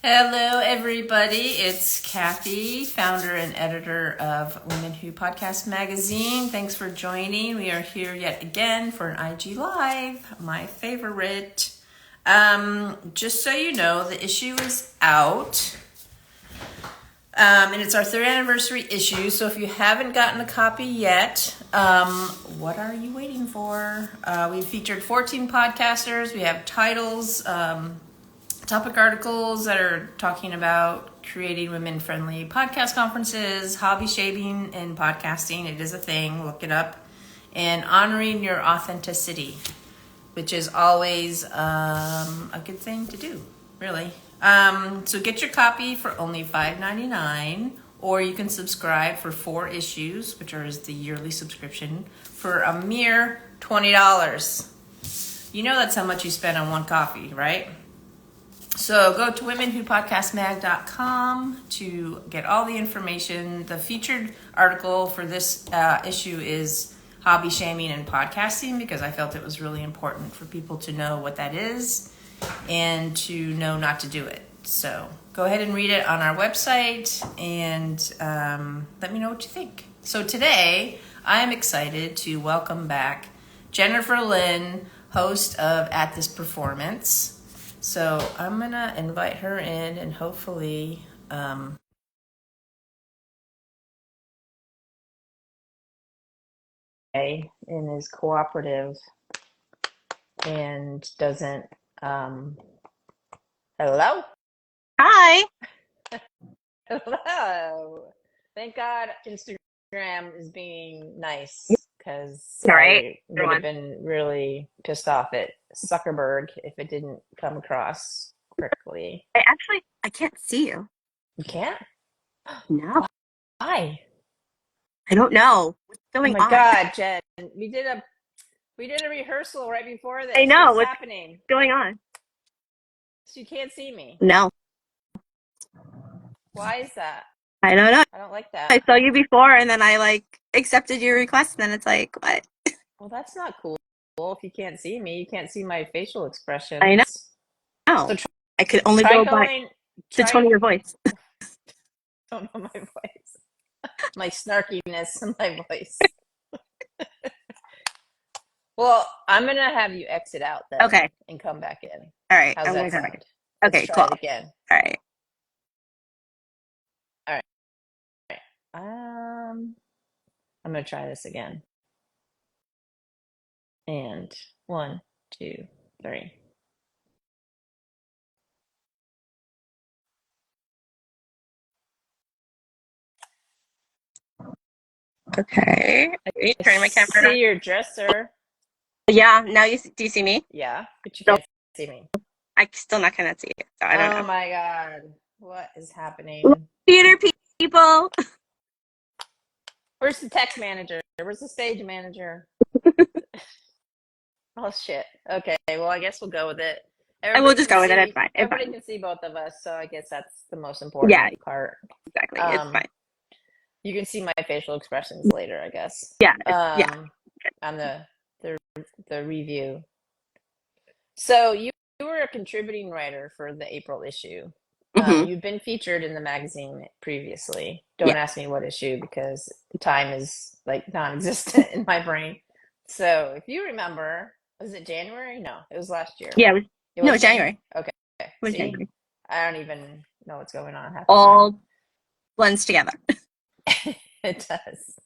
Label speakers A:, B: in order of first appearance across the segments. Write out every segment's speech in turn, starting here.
A: Hello, everybody. It's Kathy, founder and editor of Women Who Podcast magazine. Thanks for joining. We are here yet again for an IG Live, my favorite. Just so you know, the issue is out. And it's our third anniversary issue. So if you haven't gotten a copy yet, what are you waiting for? We've featured 14 podcasters. We have titles, topic articles that are talking about creating women-friendly podcast conferences, hobby shaping and podcasting. It is a thing. Look it up. And honoring your authenticity, which is always a good thing to do, really. So get your copy for only $5.99, or you can subscribe for 4 issues, which is the yearly subscription, for a mere $20. You know that's how much you spend on one coffee, right? So go to womenwhopodcastmag.com to get all the information. The featured article for this issue is hobby shaming and podcasting, because I felt it was really important for people to know what that is and to know not to do it. So go ahead and read it on our website and let me know what you think. So today I am excited to welcome back Jennifer Lynn, host of At This Performance. So I'm going to invite her in and hopefully and is cooperative and doesn't hello?
B: Hi.
A: Hello. Thank God Instagram is being nice, because
B: All right,
A: I would have
B: everyone.
A: been really pissed off at Zuckerberg if it didn't come across correctly.
B: I can't see you.
A: You can't?
B: No,
A: Why?
B: I don't know what's
A: Oh
B: going
A: my
B: on.
A: God, Jen. We did a rehearsal right before
B: I
A: this.
B: know
A: What's
B: what's
A: happening?
B: going on.
A: So you can't see me.
B: No,
A: Why is that?
B: I don't know.
A: I don't like that.
B: I saw you before, and then I accepted your request, and then it's like, what?
A: Well, that's not cool. If you can't see me, you can't see my facial
B: I
A: expressions. So
B: know. I could only
A: try
B: go by
A: going,
B: the tone of
A: try,
B: your voice.
A: don't know my voice, my snarkiness in my voice. Well, I'm going to have you exit out then
B: Okay.
A: and come back in.
B: All right.
A: How's
B: I'm
A: that
B: gonna come back.
A: sound? Let's
B: Okay.
A: try
B: Cool.
A: it again.
B: All right.
A: All right. I'm going to try this again. And 1, 2, 3.
B: Okay. Are you
A: I
B: turning my camera on?
A: see your dresser.
B: Yeah. Now do you see me?
A: Yeah, but you
B: No,
A: can't see me.
B: I still not gonna see it. So I don't
A: Oh
B: know.
A: my God. What is happening?
B: Theater people.
A: Where's the text manager? Where's the stage manager? Oh shit. Okay, well I guess we'll go with it.
B: I will just go with it. It's fine. It's
A: Everybody
B: fine.
A: can see both of us, so I guess that's the most
B: Yeah.
A: important part.
B: Exactly. It's
A: Um,
B: fine.
A: you can see my facial expressions later, I guess.
B: Yeah. Yeah.
A: On the the review. So you were a contributing writer for the April issue.
B: Hmm.
A: You've been featured in the magazine previously.
B: Yeah.
A: Don't ask me what issue, because time is like non-existent in my brain. So if you remember, was it January? No, it was last year.
B: Yeah.
A: It
B: No,
A: was
B: January.
A: January? Okay.
B: It was
A: See?
B: January.
A: I don't even know what's going on half the time.
B: All blends together.
A: It does.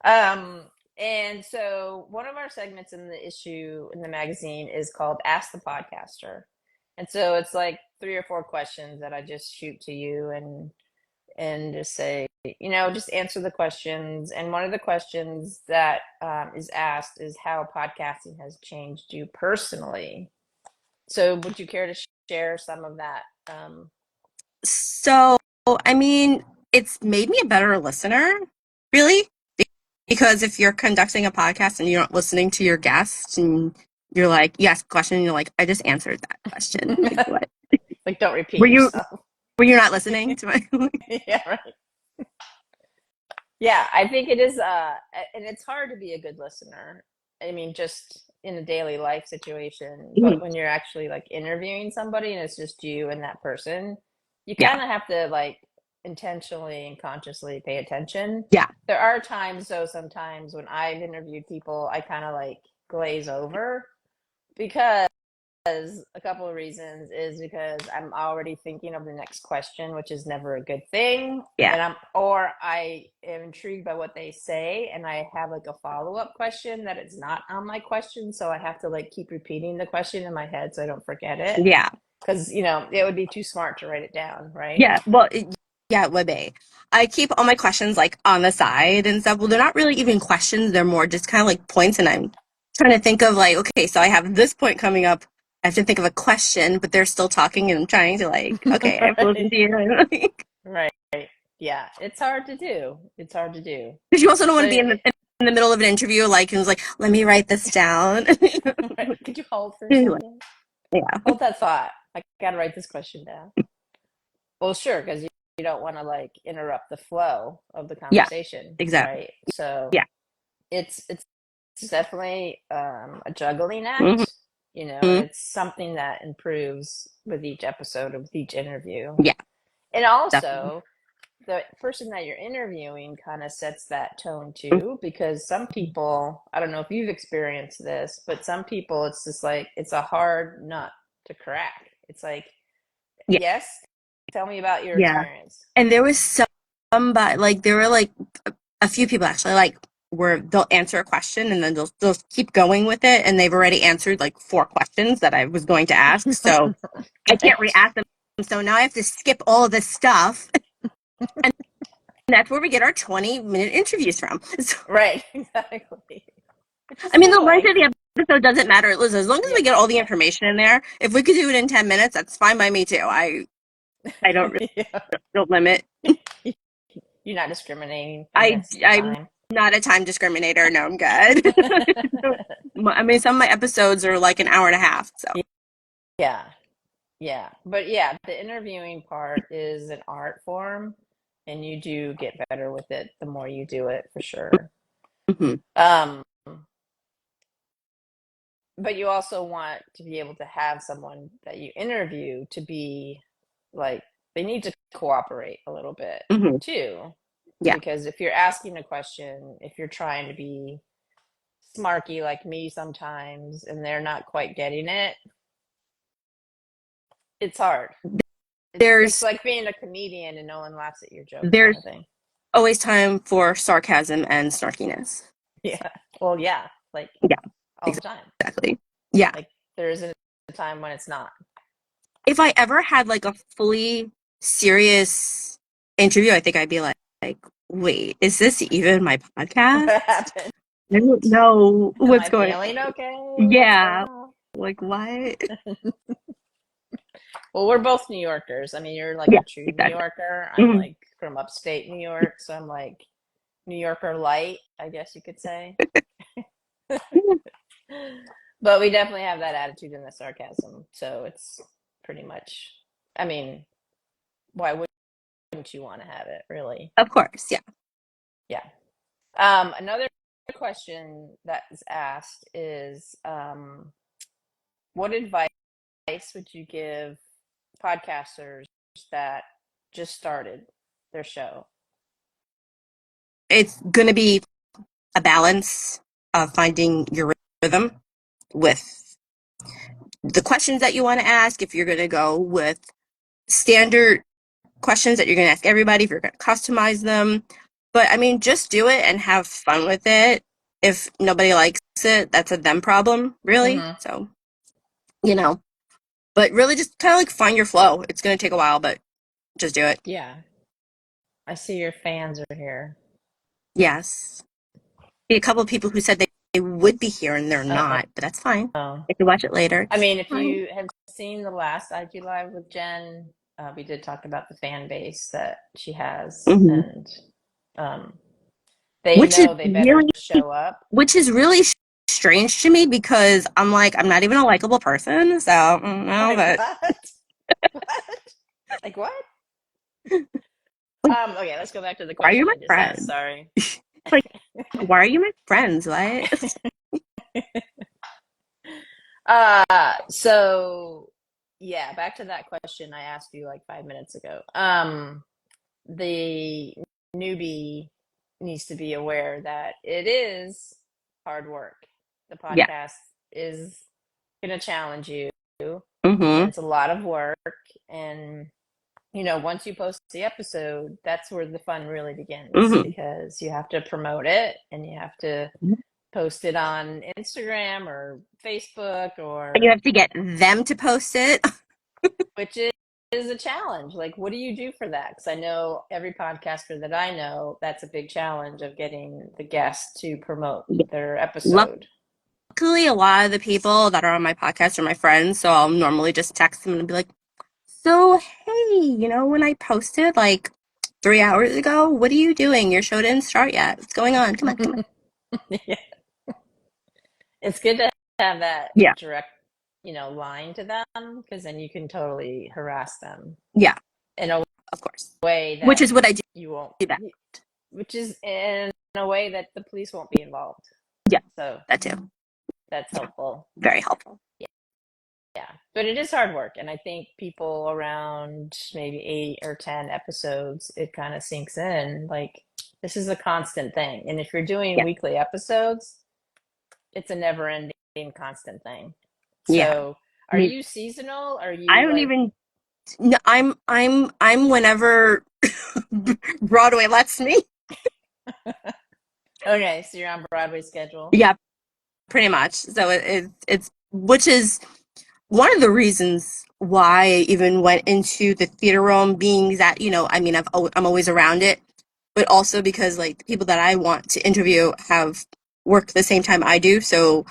A: Um, and so one of our segments in the issue in the magazine is called Ask the Podcaster. And so it's like 3 or 4 questions that I just shoot to you and just say, just answer the questions. And one of the questions that is asked is how podcasting has changed you personally. So would you care to share some of that?
B: So, I mean, it's made me a better listener, really, because if you're conducting a podcast and you're not listening to your guests and you ask a question and you're like, I just answered that question. Like, what?
A: Like, don't repeat
B: Were you,
A: yourself.
B: were you not listening to my,
A: Yeah, right. Yeah, I think it is, and it's hard to be a good listener. I mean, just in a daily life situation, but
B: Mhm.
A: when you're actually like interviewing somebody and it's just you and that person, you
B: Yeah.
A: kind of have to like intentionally and consciously pay attention.
B: Yeah.
A: There are times though, sometimes when I've interviewed people, I kind of like glaze over because a couple of reasons is because I'm already thinking of the next question, which is never a good thing.
B: Yeah.
A: And I am intrigued by what they say, and I have like a follow-up question that it's not on my question, so I have to like keep repeating the question in my head so I don't forget it.
B: Yeah.
A: Because, it would be too smart to write it down, right?
B: Yeah. Well, yeah, it would be. I keep all my questions like on the side and stuff. Well, they're not really even questions. They're more just kind of like points. And I'm trying to think of like, okay, so I have this point coming up. I have to think of a question, but they're still talking and I'm trying to like, okay, I have to listen
A: Right.
B: to you.
A: Right. Yeah. It's hard to do. It's hard to do.
B: Because you also don't want to
A: So,
B: be in the middle of an interview, like, and was like, let me write this down.
A: right. Could you hold for a
B: Anyway,
A: second?
B: yeah.
A: Hold that thought. I got to write this question down. Well, sure, because you don't want to like interrupt the flow of the
B: Yeah,
A: conversation,
B: exactly.
A: right? So
B: Yeah.
A: it's definitely a juggling
B: Hmm.
A: act, and it's something that improves with each episode, with each interview.
B: Yeah,
A: And
B: definitely.
A: also, the person that you're interviewing kind of sets that tone too, because some people, I don't know if you've experienced this, but some people, it's just like, it's a hard nut to crack. It's like,
B: Yeah.
A: yes, tell me about your
B: Yeah.
A: experience.
B: And there was somebody, like, there were like a few people actually, like, where they'll answer a question and then they'll keep going with it. And they've already answered like 4 questions that I was going to ask. So I can't
A: Right.
B: re-ask them. So now I have to skip all of this stuff. And that's where we get our 20-minute interviews from. So,
A: Right, exactly. Which is
B: I mean,
A: still
B: the length
A: going.
B: of the episode doesn't matter. Listen, as long as
A: Yeah.
B: we get all the information in there, if we could do it in 10 minutes, that's fine by me too. I
A: Yeah.
B: don't limit.
A: You're not discriminating against the
B: I'm
A: time.
B: not a time discriminator. No, I'm good. I mean, some of my episodes are like an hour and a half. So,
A: Yeah, yeah. But yeah, the interviewing part is an art form, and you do get better with it the more you do it, for sure.
B: mhm.
A: Um, but you also want to be able to have someone that you interview to be like, they need to cooperate a little bit
B: Mhm.
A: too.
B: Yeah,
A: Because if you're asking a question, if you're trying to be smarky like me sometimes and they're not quite getting it, it's hard. It's
B: there's
A: like being a comedian and no one laughs at your jokes kind
B: there's
A: of thing.
B: always time for sarcasm and snarkiness.
A: Yeah. Well, yeah, like
B: Yeah,
A: all the time.
B: exactly. Yeah.
A: Like there isn't a time when it's not.
B: If I ever had like a fully serious interview, I think I'd be like, wait, is this even my podcast?
A: What happened?
B: I don't know
A: Am
B: what's
A: I
B: going
A: feeling
B: on.
A: okay? What's
B: Yeah,
A: going on?
B: like what?
A: Well, we're both New Yorkers. I mean, you're like
B: Yeah,
A: a true New
B: exactly.
A: Yorker. I'm
B: Mhm.
A: like from upstate New York, so I'm like New Yorker light, I guess you could say. But we definitely have that attitude and the sarcasm. So it's pretty much, I mean, why wouldn't you want to have it, really?
B: Of course, yeah.
A: Yeah. Another question that is asked is, what advice would you give podcasters that just started their show?
B: It's going to be a balance of finding your rhythm with the questions that you want to ask. If you're going to go with standard questions that you're going to ask everybody, if you're going to customize them. But I mean, just do it and have fun with it. If nobody likes it, that's a them problem, really.
A: Mm-hmm.
B: So, you know, but really just kind of like find your flow. It's going to take a while, but just do it.
A: Yeah. I see your fans are here.
B: Yes. Be a couple of people who said they would be here and they're not, but that's fine.
A: Oh.
B: I can watch it later.
A: I
B: It's
A: mean, if
B: fine.
A: you have seen the last IG Live with Jen, we did talk about the fan base that she has,
B: Hmm.
A: and um, they
B: Which is
A: know they better
B: really,
A: show up.
B: which is really strange to me because I'm like, I'm not even a likable person. So, no,
A: Like
B: but
A: what? What? Like what? Okay, let's go back to the
B: why are you
A: question
B: my
A: I just asked.
B: friend?
A: Sorry.
B: Like, why are you my friends? What?
A: So yeah, back to that question I asked you like 5 minutes ago. The newbie needs to be aware that it is hard work. The
B: Yeah.
A: podcast is going to challenge you, and
B: Mm-hmm.
A: it's a lot of work. And once you post the episode, that's where the fun really begins
B: Mm-hmm.
A: because you have to promote it and you have to post it on Instagram or Facebook
B: You
A: or
B: have to get them to post it.
A: which is a challenge. Like, what do you do for that? Because I know every podcaster that I know, that's a big challenge of getting the guests to promote
B: Yeah.
A: their episode.
B: Luckily, a lot of the people that are on my podcast are my friends, so I'll normally just text them and be like, "So, hey, when I posted like 3 hours ago, what are you doing? Your show didn't start yet. What's going on? Come on, come on."
A: Yeah. It's good to have that
B: Yeah,
A: direct, line to them because then you can totally harass them
B: yeah,
A: in a
B: of course.
A: way
B: Which
A: that
B: is what I do
A: you won't,
B: that.
A: which is in a way that the police won't be involved.
B: Yeah,
A: So
B: that too.
A: that's
B: Yeah,
A: helpful.
B: very helpful.
A: Yeah, but it is hard work, and I think people around maybe 8 or 10 episodes, it kind of sinks in. Like this is a constant thing, and if you're doing
B: Yeah,
A: weekly episodes, it's a never-ending, constant thing.
B: yeah.
A: So,
B: I
A: are
B: mean,
A: you seasonal? Are
B: I
A: you
B: don't
A: like
B: even. No, I'm whenever Broadway lets me.
A: okay? So you're on Broadway schedule.
B: Yeah, pretty much. So it's which is one of the reasons why I even went into the theater realm, being that I mean, I'm always around it, but also because like the people that I want to interview have worked the same time I do, so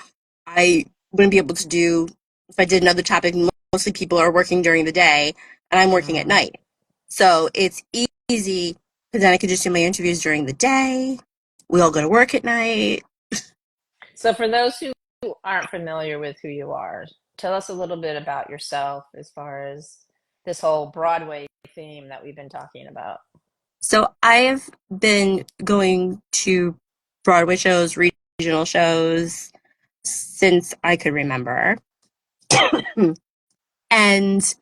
B: I wouldn't be able to do if I did another topic. Mostly people are working during the day, and I'm working at
A: Mm.
B: night, so it's easy because then I could just do my interviews during the day. We all go to work at night.
A: So, for those who aren't familiar with who you are, tell us a little bit about yourself as far as this whole Broadway theme that we've been talking about.
B: So I've been going to Broadway shows, regional shows since I could remember. And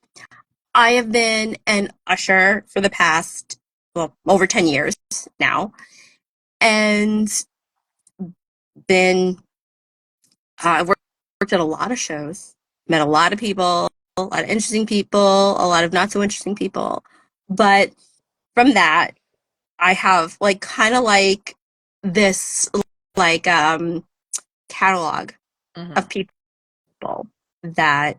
B: I have been an usher for the past, well, over 10 years now. And been, I've worked at a lot of shows, met a lot of people, a lot of interesting people, a lot of not so interesting people. But from that, I have like kind of like this like catalog
A: Hmm.
B: of people that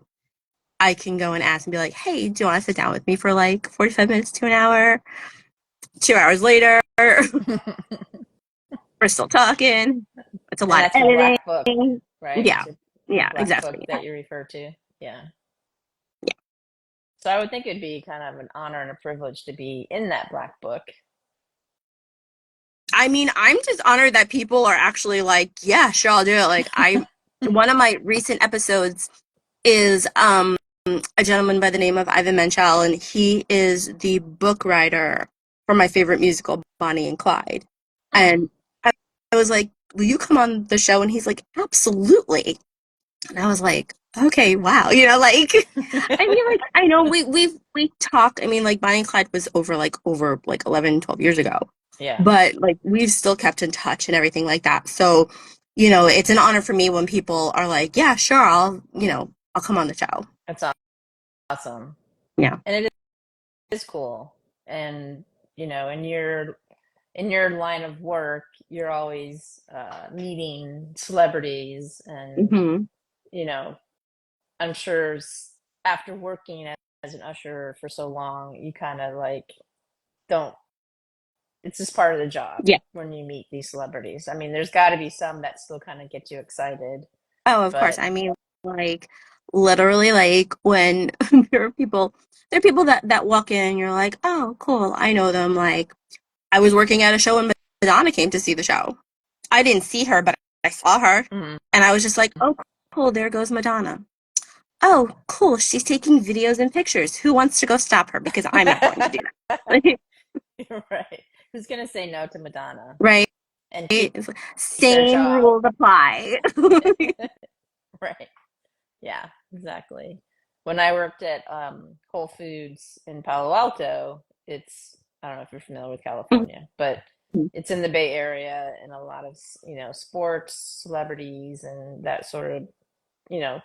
B: I can go and ask and be like, "Hey, do you want to sit down with me for like 45 minutes to an hour?" 2 hours later, we're still talking. It's a
A: And
B: lot of
A: that's your
B: editing.
A: black book, right?
B: Yeah,
A: It's your
B: yeah,
A: black book
B: exactly.
A: that you refer to. Yeah.
B: Yeah.
A: So I would think it'd be kind of an honor and a privilege to be in that black book.
B: I mean, I'm just honored that people are actually like, "Yeah, sure, I'll do it." Like one of my recent episodes is a gentleman by the name of Ivan Menchel, and he is the book writer for my favorite musical, Bonnie and Clyde.
A: Hmm.
B: And I was like, "Will you come on the show?" And he's like, "Absolutely." And I was like, "Okay, wow." Like I mean, like I know we talk. I mean, like Bonnie and Clyde was over like 11, 12 years ago,
A: Yeah,
B: but like we've still kept in touch and everything like that. So, it's an honor for me when people are like, "Yeah, sure, I'll come on the show."
A: that's awesome.
B: Yeah.
A: And it is cool. And, in your line of work, you're always meeting celebrities and,
B: Hmm.
A: you know, I'm sure after working as an usher for so long, you kind of like don't, it's just part of the job
B: Yeah.
A: when you meet these celebrities. I mean, there's got to be some that still kind of get you excited,
B: Oh, of course.
A: but
B: I mean, like literally, like when there are people that walk in, and you're like, "Oh, cool, I know them." Like I was working at a show and Madonna came to see the show. I didn't see her, but I saw her,
A: mm,
B: and I was just like, "Oh, cool, there goes Madonna." Oh, cool, she's taking videos and pictures. Who wants to go stop her? Because I'm not going to do that.
A: right. Who's going to say no to Madonna
B: Right?
A: and keep
B: It's like,
A: their
B: same
A: job?
B: rules apply.
A: Right. Yeah, exactly. when I worked at Whole Foods in Palo Alto, I don't know if you're familiar with California, but it's in the Bay Area, and a lot of, sports, celebrities, and that sort of, you know,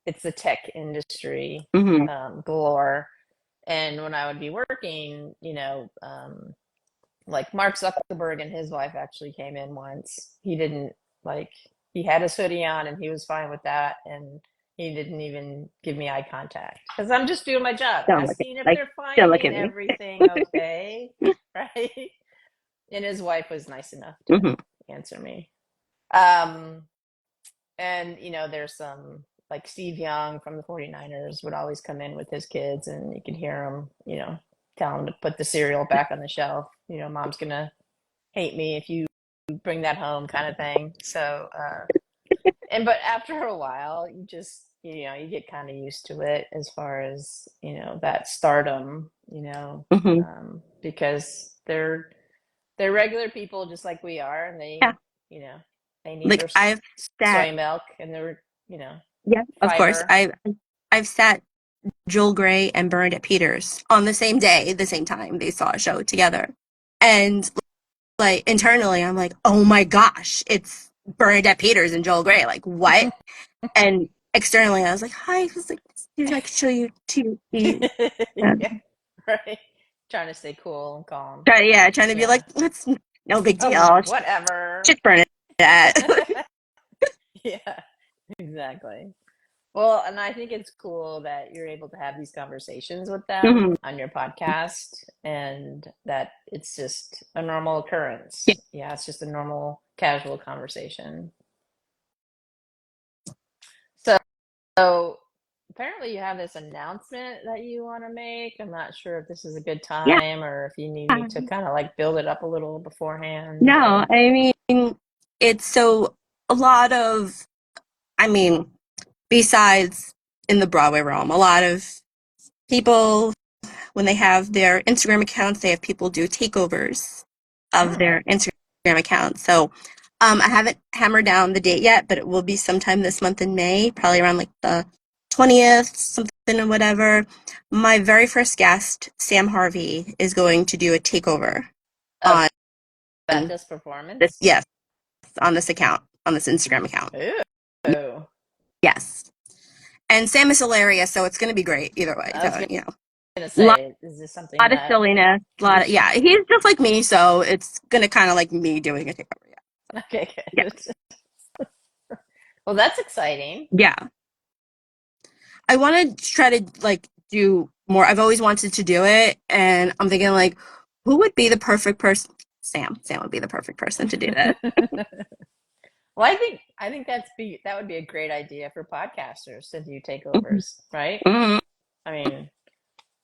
A: it's the tech industry
B: Mm-hmm.
A: galore. And when I would be working, like Mark Zuckerberg and his wife actually came in once. He didn't like he had his hoodie on and he was fine with that, and he didn't even give me eye contact because I'm just doing my job,
B: Don't look at
A: asking if
B: like
A: they're
B: don't look
A: finding
B: at me.
A: everything okay, right? And his wife was nice enough to
B: Hmm.
A: answer me. Um, and there's some like Steve Young from the 49ers would always come in with his kids, and you could hear him, tell him to put the cereal back on the shelf. Mom's gonna hate me if you bring that home, kind of thing. So, but after a while, you just, you get kind of used to it as far as, that stardom,
B: Hmm.
A: because they're regular people just like we are, and
B: Yeah,
A: you know, they need
B: like
A: their
B: I've sat.
A: soy milk and their,
B: Yeah, of course.
A: fiber.
B: I've sat Joel Grey and Bernadette Peters on the same day, the same time they saw a show together, and like internally, I'm like, oh my gosh, it's Bernadette Peters and Joel Grey. Like what? And externally, I was like, hi. I was like, I can show you TV.
A: Yeah, right. Trying to stay cool and calm.
B: Trying to be
A: Yeah.
B: like, it's no big
A: Oh,
B: deal.
A: whatever.
B: Just Bernadette.
A: Yeah, exactly. Well, and I think it's cool that you're able to have these conversations with them
B: Hmm.
A: on your podcast, and that it's just a normal
B: Yeah,
A: occurrence. Yeah, it's just a normal, casual conversation. So, so apparently you have this announcement that you want to make. I'm not sure if this is a good
B: yeah.
A: time or if you need me to kind of like build it up a little beforehand
B: No,
A: or.
B: I mean, it's so a lot of, I mean, besides in the Broadway realm, a lot of people, when they have their Instagram accounts, they have people do takeovers of
A: Mm,
B: their Instagram accounts. So I haven't hammered down the date yet, but it will be sometime this month in May, probably around like the 20th, something or whatever. My very first guest, Sam Harvey, is going to do a takeover
A: of
B: on
A: this
B: this,
A: performance.
B: yes, on this account, on this Instagram account.
A: Ooh,
B: Yes. And Sam is hilarious, so it's going to be great either way.
A: I was
B: So,
A: gonna
B: lot,
A: say, is this something
B: lot of
A: that
B: silliness,
A: we
B: lot of,
A: should?
B: yeah, he's just like me, so it's going to kind of like me doing a takeover.
A: Okay,
B: Yeah.
A: good. Well, that's exciting.
B: Yeah. I want to try to like do more. I've always wanted to do it, and I'm thinking like, who would be the perfect person? Sam. Sam would be the perfect person to do this.
A: Well, I think that would be a great idea for podcasters to do takeovers, right?
B: Mhm.
A: I mean,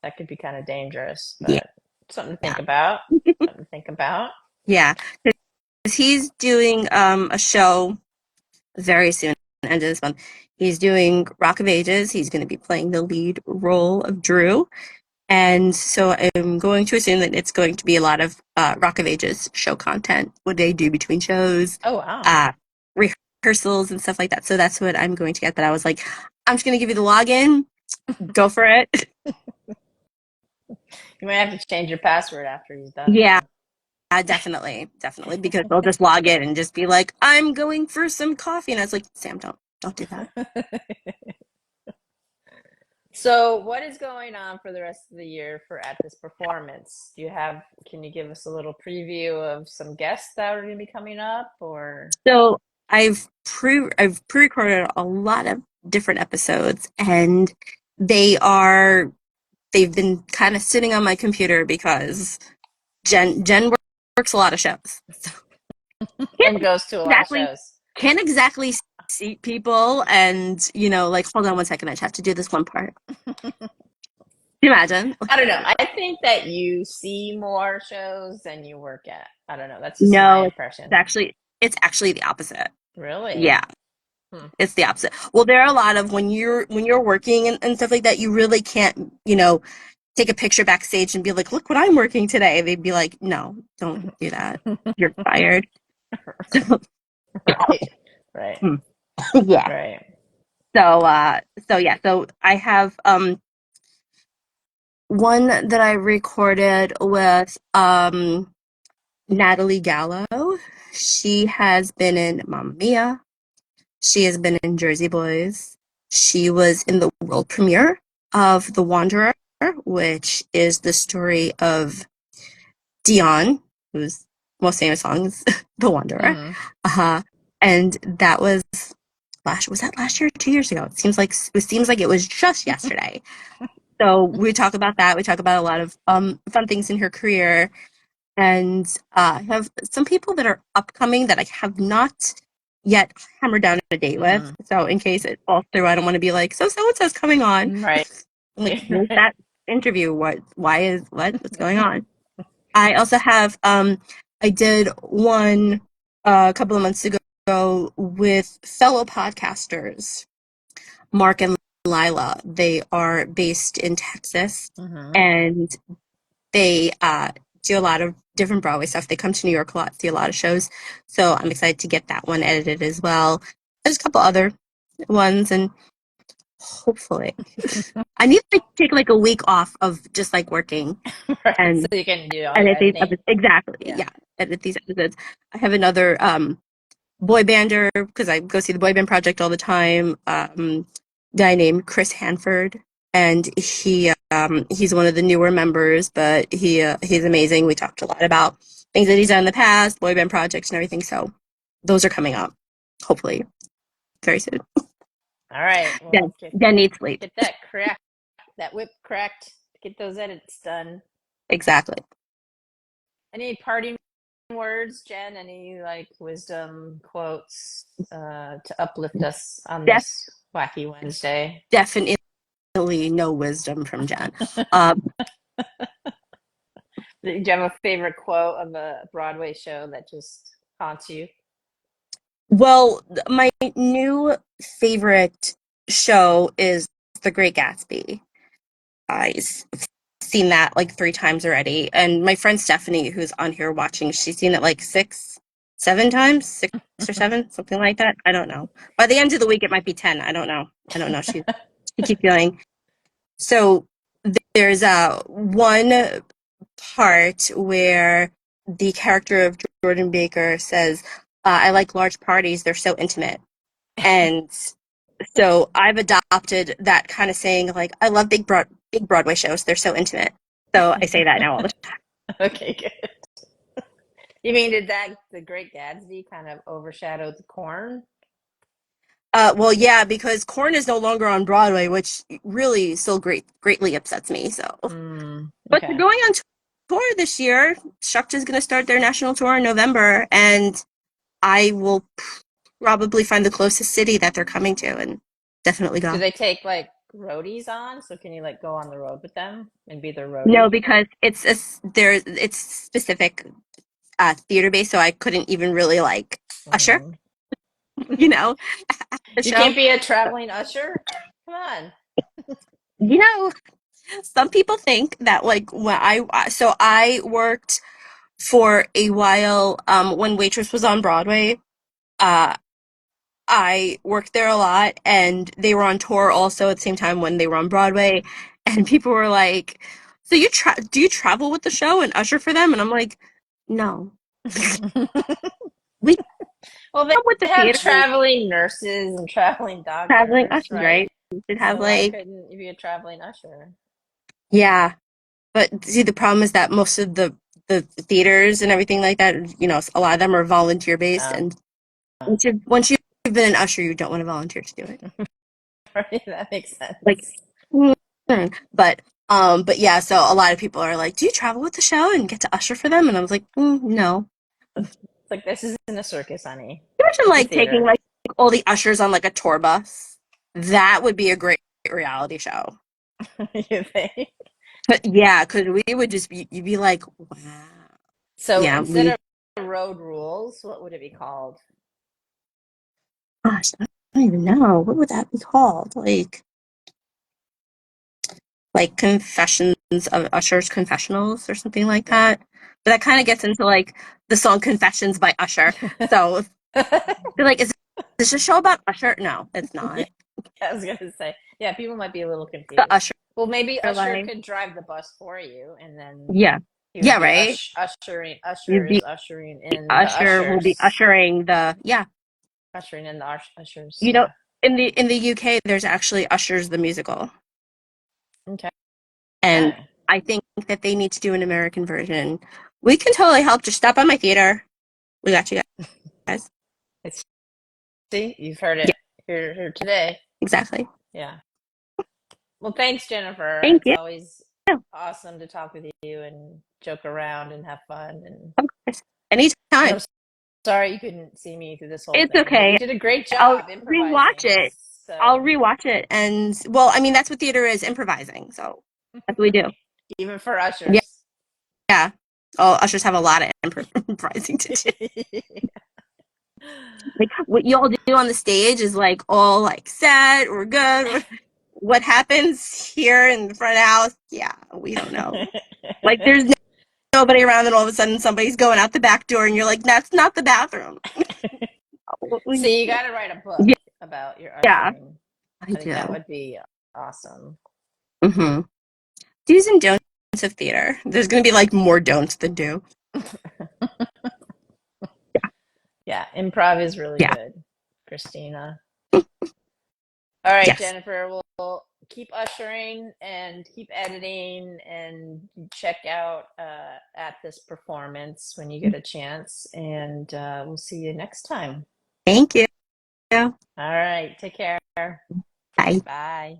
A: that could be kind of dangerous,
B: Yeah.
A: but something to think about. Something to think about.
B: Yeah. Because he's doing a show very soon, end of this month. He's doing Rock of Ages. He's going to be playing the lead role of Drew. And so I'm going to assume that it's going to be a lot of Rock of Ages show content, what they do between shows,
A: Oh, wow.
B: uh, rehearsals, and stuff like that. So that's what I'm going to get. But I was like, I'm just going to give you the login. Go for it.
A: You might have to change your password after he's done,
B: Yeah,
A: though.
B: definitely. Definitely. Because they'll just log in and just be like, I'm going for some coffee. And I was like, Sam, don't do that.
A: So, what is going on for the rest of the year for at this performance? Can you give us a little preview of some guests that are going to be coming up, or?
B: So I've pre-recorded a lot of different episodes, and they've been kind of sitting on my computer because Jen works a lot of shows. So
A: And
B: can't
A: goes to a lot of
B: exactly
A: shows.
B: can't exactly seat people, and like, hold on one second, I just have to do this one part. Can you imagine?
A: I don't know. I think that you see more shows than you work at. I don't know. That's just my
B: No,
A: impression.
B: it's actually the opposite.
A: Really?
B: Yeah.
A: Hmm.
B: It's the opposite. Well, there are a lot of when you're working and stuff like that, you really can't, take a picture backstage and be like, look what I'm working today. They'd be like, no, don't do that. You're fired.
A: Right. Right.
B: Yeah.
A: Right.
B: So I have one that I recorded with Natalie Gallo. She has been in Mamma Mia. She has been in Jersey Boys. She was in the world premiere of The Wanderer, which is the story of Dion, whose most famous song is The Wanderer.
A: Mm-hmm.
B: Uh-huh. And that was last year or 2 years ago? It seems like it was just yesterday. So we talk about that. We talk about a lot of fun things in her career, and I have some people that are upcoming that I have not yet hammered down a date with. So in case it falls through, I don't want to be like, so and so's coming on.
A: Right.
B: I'm like, where's that interview? What's going on? I also have I did one a couple of months ago with fellow podcasters, Mark and Lila. They are based in Texas,
A: Mm-hmm.
B: and they do a lot of different Broadway stuff. They come to New York a lot, see a lot of shows. So I'm excited to get that one edited as well. There's a couple other ones, and hopefully, I need to take like a week off of just like working
A: Right. So
B: and
A: you can do all your
B: edit these
A: editing.
B: episodes. Exactly,
A: Yeah.
B: yeah, edit these episodes. I have another boy bander because I go see the boy band project all the time. Guy named Chris Hanford, and he's one of the newer members, but he's amazing. We talked a lot about things that he's done in the past, boy band projects and everything. So those are coming up, hopefully very soon.
A: All right. Well,
B: Den, Den needs sleep.
A: get that cracked, that whip cracked. Get those edits done.
B: Exactly.
A: Any parting words, Jen? Any like wisdom quotes to uplift us on
B: Def,
A: this wacky Wednesday?
B: definitely no wisdom from Jen. Um,
A: Do you have a favorite quote of a Broadway show that just haunts you?
B: well, my new favorite show is The Great Gatsby. I've seen that like 3 times already. And my friend Stephanie, who's on here watching, she's seen it like 7 times, 6 or 7, something like that. I don't know. By the end of the week, it might be 10. I don't know. I don't know. She keeps feeling. So there's one part where the character of Jordan Baker says, I like large parties. They're so intimate. And so I've adopted that kind of saying, like, I love big Broadway shows. They're so intimate. So I say that now all the time.
A: Okay, good. You mean did that the Great Gatsby kind of overshadow the corn?
B: Well, yeah, because Corn is no longer on Broadway, which really still greatly upsets me. So, but they're
A: Okay.
B: going on tour this year. Shucked is going to start their national tour in November, and I will probably find the closest city that they're coming to and definitely
A: Do
B: go.
A: they take like roadies on? So can you like go on the road with them and be their
B: No,
A: roadie?
B: because it's specific theater based, so I couldn't even really like usher,
A: Mhm.
B: you know, the
A: You
B: show.
A: can't be a traveling usher? Come on.
B: You know, some people think that like when I worked for a while when Waitress was on Broadway. Uh, I worked there a lot, and they were on tour also at the same time when they were on Broadway, and people were like, "So do you travel with the show and usher for them?" And I'm like, "No, we
A: Well, they
B: come with the
A: have
B: theater
A: traveling nurses and traveling
B: traveling
A: doctors,
B: ushers,
A: right?
B: right? We should have
A: So why
B: like
A: couldn't you be a traveling usher?
B: yeah." But see, the problem is that most of the theaters and everything like that, a lot of them are volunteer based,
A: Uh,
B: and once you've been an usher, you don't want to volunteer to do it.
A: right? That makes
B: Like,
A: sense.
B: mm, but yeah. So a lot of people are like, "Do you travel with the show and get to usher for them?" And I was like, "No."
A: It's like this isn't a circus, honey.
B: Imagine
A: It's a
B: like taking
A: theater.
B: like all the ushers on like a tour bus. That would be a great reality show.
A: You think?
B: But yeah, because we would just you'd be like, wow.
A: So
B: Yeah,
A: instead of road rules, what would it be called?
B: gosh, I don't even know. What would that be called? Like confessions of Usher's confessionals or something like
A: Yeah.
B: that. But that kind of gets into like the song Confessions by Usher. So they're like, is this a show about Usher? No, it's not.
A: I was gonna say, yeah, people might be a little
B: The
A: confused.
B: usher
A: Well, maybe Usher
B: line.
A: could drive the bus for you, and then
B: Yeah.
A: he would
B: Yeah,
A: be
B: right?
A: ushering. Usher
B: You'd
A: is
B: be
A: ushering in the
B: usher will be
A: ushers,
B: ushering the yeah.
A: ushering in the ushers.
B: You know,
A: Yeah.
B: in the UK there's actually Ushers the musical.
A: Okay.
B: And I think that they need to do an American version. We can totally help. Just stop by my theater. We got you guys.
A: It's, see, you've heard
B: Yeah,
A: it here today.
B: exactly.
A: Yeah. Well, thanks, Jennifer.
B: Thank
A: It's
B: you.
A: always
B: Of
A: awesome to talk with you and joke around and have fun.
B: course.
A: And
B: Anytime.
A: I'm sorry you couldn't see me through this whole
B: It's
A: thing, but you
B: okay.
A: did a great
B: I'll
A: job
B: rewatch
A: improvising.
B: it. I'll
A: So,
B: rewatch it. And well, I mean that's what theater is, improvising. So that's what we do.
A: even for
B: Yeah.
A: ushers.
B: Yeah. Oh, ushers have a lot of improvising to do. Like what you all do on the stage is like all like set, we're good. What happens here in the front of the house? Yeah, we don't know. Like there's nobody around, and all of a sudden somebody's going out the back door, and you're like, that's not the bathroom.
A: See, you got to write a book
B: Yeah,
A: about your
B: yeah,
A: ushering.
B: I
A: I think that
B: do.
A: would be awesome.
B: Mm-hmm. Do's and don'ts of theater. There's going to be like more don'ts than do.
A: Yeah, improv is really
B: Yeah,
A: good, Christina. All right,
B: yes.
A: Jennifer, we'll keep ushering and keep editing and check out at this performance when you get a chance. And we'll see you next time.
B: Thank you.
A: All right, take care.
B: Bye.
A: Bye.